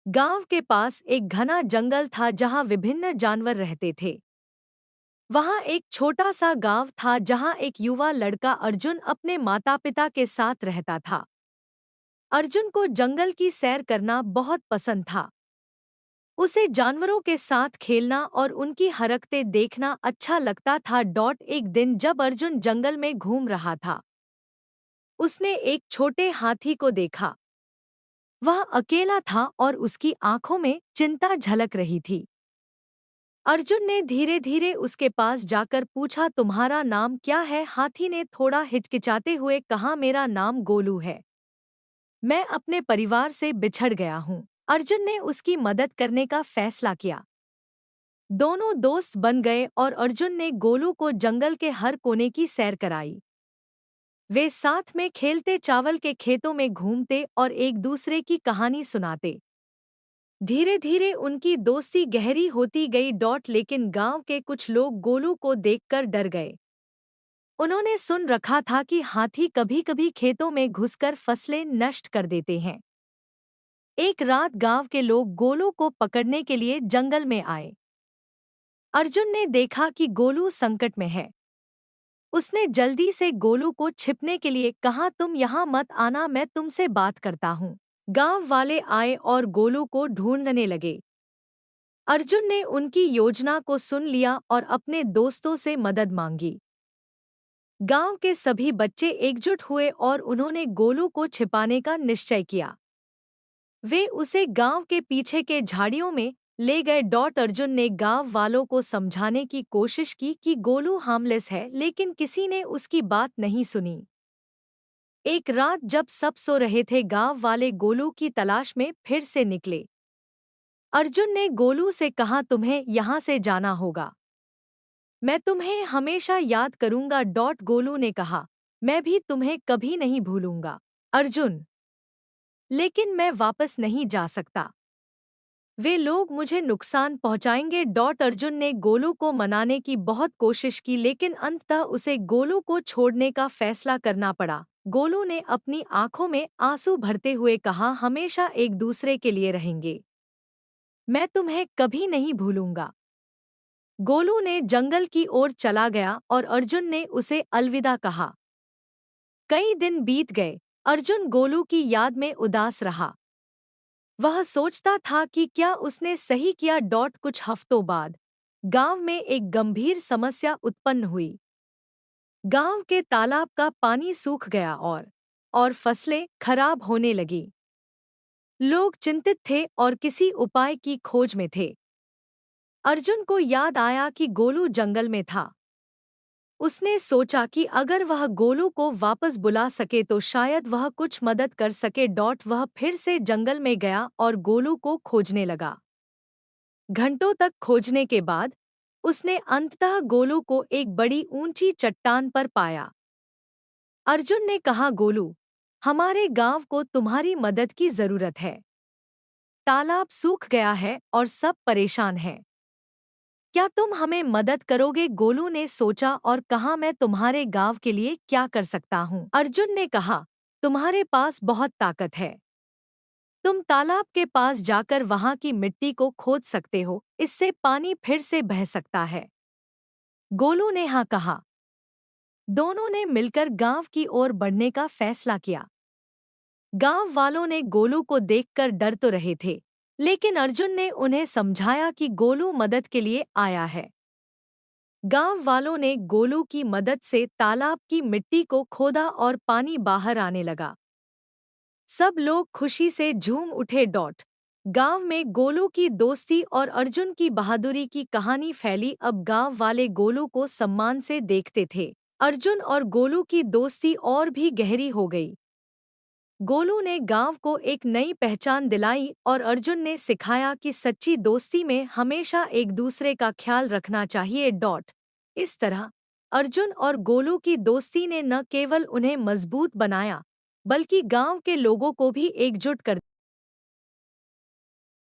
गांव के पास एक घना जंगल था जहां विभिन्न जानवर रहते थे। वहां एक छोटा सा गांव था जहां एक युवा लड़का अर्जुन अपने माता पिता के साथ रहता था। अर्जुन को जंगल की सैर करना बहुत पसंद था। उसे जानवरों के साथ खेलना और उनकी हरकतें देखना अच्छा लगता था। एक दिन जब अर्जुन जंगल में घूम रहा था, उसने एक छोटे हाथी को देखा। वह अकेला था और उसकी आंखों में चिंता झलक रही थी। अर्जुन ने धीरे धीरे उसके पास जाकर पूछा, तुम्हारा नाम क्या है? हाथी ने थोड़ा हिचकिचाते हुए कहा, मेरा नाम गोलू है। मैं अपने परिवार से बिछड़ गया हूँ। अर्जुन ने उसकी मदद करने का फैसला किया। दोनों दोस्त बन गए और अर्जुन ने गोलू को जंगल के हर कोने की सैर कराई। वे साथ में खेलते, चावल के खेतों में घूमते और एक दूसरे की कहानी सुनाते। धीरे धीरे उनकी दोस्ती गहरी होती गई। लेकिन गांव के कुछ लोग गोलू को देखकर डर गए। उन्होंने सुन रखा था कि हाथी कभी-कभी खेतों में घुसकर फसलें नष्ट कर देते हैं। एक रात गांव के लोग गोलू को पकड़ने के लिए जंगल में आए। अर्जुन ने देखा कि गोलू संकट में है। उसने जल्दी से गोलू को छिपने के लिए कहा, तुम यहाँ मत आना, मैं तुमसे बात करता हूँ। गांव वाले आए और गोलू को ढूंढने लगे। अर्जुन ने उनकी योजना को सुन लिया और अपने दोस्तों से मदद मांगी। गांव के सभी बच्चे एकजुट हुए और उन्होंने गोलू को छिपाने का निश्चय किया। वे उसे गांव के पीछे के झाड़ियों में ले गए। अर्जुन ने गांव वालों को समझाने की कोशिश की कि गोलू हार्मलेस है, लेकिन किसी ने उसकी बात नहीं सुनी। एक रात जब सब सो रहे थे, गांव वाले गोलू की तलाश में फिर से निकले। अर्जुन ने गोलू से कहा, तुम्हें यहाँ से जाना होगा। मैं तुम्हें हमेशा याद करूंगा। गोलू ने कहा, मैं भी तुम्हें कभी नहीं भूलूंगा। अर्जुन, लेकिन मैं वापस नहीं जा सकता। वे लोग मुझे नुकसान पहुंचाएंगे। अर्जुन ने गोलू को मनाने की बहुत कोशिश की, लेकिन अंततः उसे गोलू को छोड़ने का फैसला करना पड़ा। गोलू ने अपनी आंखों में आंसू भरते हुए कहा, हमेशा एक दूसरे के लिए रहेंगे। मैं तुम्हें कभी नहीं भूलूंगा। गोलू ने जंगल की ओर चला गया और अर्जुन ने उसे अलविदा कहा। कई दिन बीत गए। अर्जुन गोलू की याद में उदास रहा। वह सोचता था कि क्या उसने सही किया। कुछ हफ्तों बाद गांव में एक गंभीर समस्या उत्पन्न हुई। गांव के तालाब का पानी सूख गया और फसलें खराब होने लगीं। लोग चिंतित थे और किसी उपाय की खोज में थे। अर्जुन को याद आया कि गोलू जंगल में था। उसने सोचा कि अगर वह गोलू को वापस बुला सके तो शायद वह कुछ मदद कर सके। वह फिर से जंगल में गया और गोलू को खोजने लगा। घंटों तक खोजने के बाद उसने अंततः गोलू को एक बड़ी ऊंची चट्टान पर पाया। अर्जुन ने कहा, गोलू, हमारे गांव को तुम्हारी मदद की जरूरत है। तालाब सूख गया है और सब परेशान हैं। क्या तुम हमें मदद करोगे? गोलू ने सोचा और कहा, मैं तुम्हारे गांव के लिए क्या कर सकता हूँ? अर्जुन ने कहा, तुम्हारे पास बहुत ताकत है। तुम तालाब के पास जाकर वहां की मिट्टी को खोद सकते हो, इससे पानी फिर से बह सकता है। गोलू ने हाँ कहा। दोनों ने मिलकर गांव की ओर बढ़ने का फैसला किया। गांव वालों ने गोलू को देखकर डर तो रहे थे, लेकिन अर्जुन ने उन्हें समझाया कि गोलू मदद के लिए आया है। गांव वालों ने गोलू की मदद से तालाब की मिट्टी को खोदा और पानी बाहर आने लगा। सब लोग खुशी से झूम उठे। गांव में गोलू की दोस्ती और अर्जुन की बहादुरी की कहानी फैली। अब गांव वाले गोलू को सम्मान से देखते थे। अर्जुन और गोलू की दोस्ती और भी गहरी हो गई। गोलू ने गांव को एक नई पहचान दिलाई और अर्जुन ने सिखाया कि सच्ची दोस्ती में हमेशा एक दूसरे का ख्याल रखना चाहिए। इस तरह अर्जुन और गोलू की दोस्ती ने न केवल उन्हें मजबूत बनाया, बल्कि गांव के लोगों को भी एकजुट कर